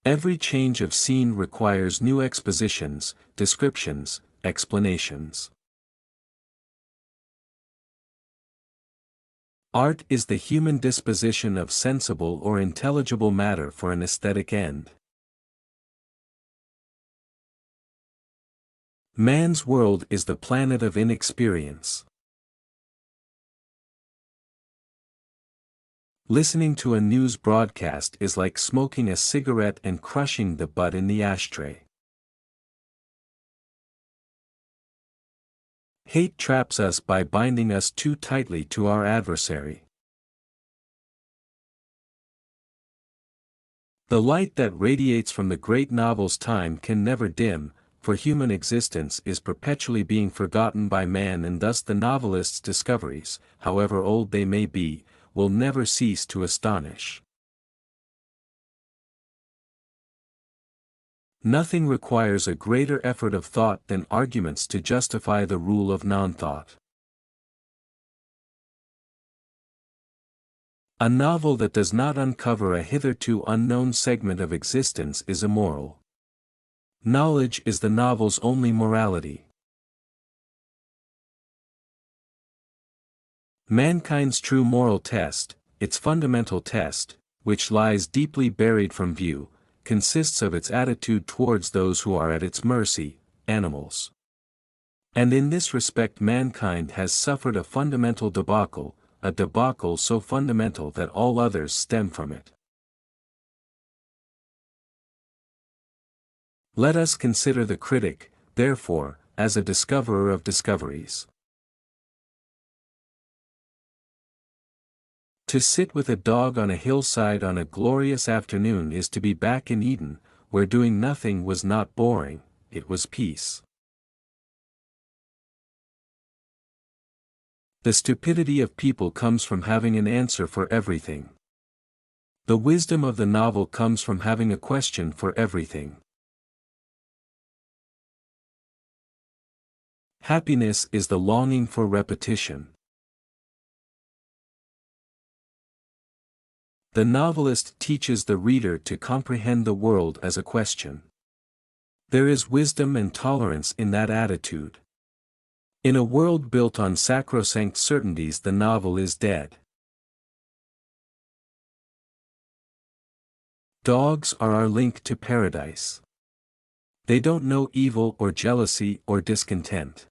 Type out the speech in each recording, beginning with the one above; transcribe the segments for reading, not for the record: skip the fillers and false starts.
Every change of scene requires new expositions, descriptions, explanations. Art is the human disposition of sensible or intelligible matter for an aesthetic end. Man's world is the planet of inexperience. Listening to a news broadcast is like smoking a cigarette and crushing the butt in the ashtray. Hate traps us by binding us too tightly to our adversary. The light that radiates from the great novel's time can never dim, for human existence is perpetually being forgotten by man, and thus the novelist's discoveries, however old they may be, will never cease to astonish. Nothing requires a greater effort of thought than arguments to justify the rule of non-thought. A novel that does not uncover a hitherto unknown segment of existence is immoral. Knowledge is the novel's only morality. Mankind's true moral test, its fundamental test, which lies deeply buried from view, consists of its attitude towards those who are at its mercy, animals. And in this respect mankind has suffered a fundamental debacle, a debacle so fundamental that all others stem from it. Let us consider the critic, therefore, as a discoverer of discoveries. To sit with a dog on a hillside on a glorious afternoon is to be back in Eden, where doing nothing was not boring, it was peace. The stupidity of people comes from having an answer for everything. The wisdom of the novel comes from having a question for everything. Happiness is the longing for repetition. The novelist teaches the reader to comprehend the world as a question. There is wisdom and tolerance in that attitude. In a world built on sacrosanct certainties, the novel is dead. Dogs are our link to paradise. They don't know evil or jealousy or discontent.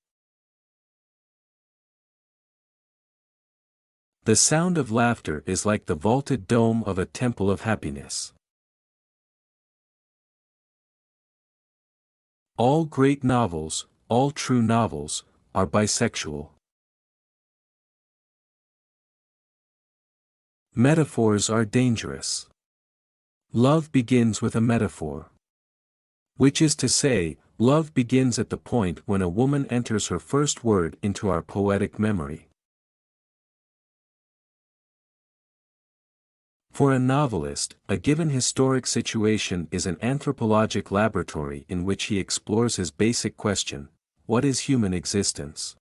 The sound of laughter is like the vaulted dome of a temple of happiness. All great novels, all true novels, are bisexual. Metaphors are dangerous. Love begins with a metaphor. Which is to say, love begins at the point when a woman enters her first word into our poetic memory. For a novelist, a given historic situation is an anthropologic laboratory in which he explores his basic question: what is human existence?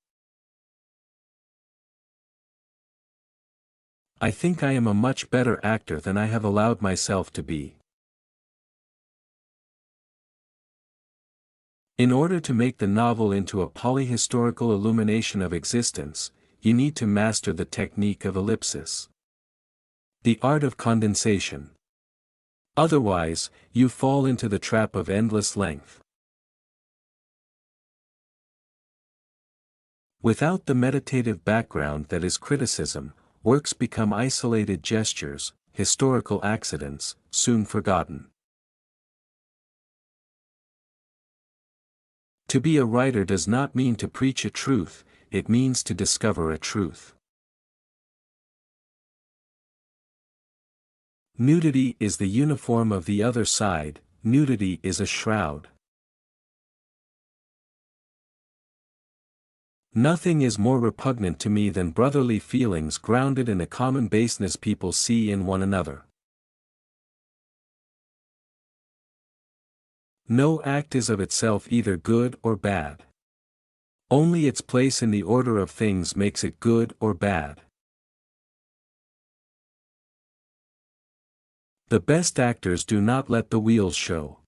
I think I am a much better actor than I have allowed myself to be. In order to make the novel into a polyhistorical illumination of existence, you need to master the technique of ellipsis. The art of condensation. Otherwise, you fall into the trap of endless length. Without the meditative background that is criticism, works become isolated gestures, historical accidents, soon forgotten. To be a writer does not mean to preach a truth, it means to discover a truth. Nudity is the uniform of the other side, nudity is a shroud. Nothing is more repugnant to me than brotherly feelings grounded in a common baseness people see in one another. No act is of itself either good or bad. Only its place in the order of things makes it good or bad. The best actors do not let the wheels show.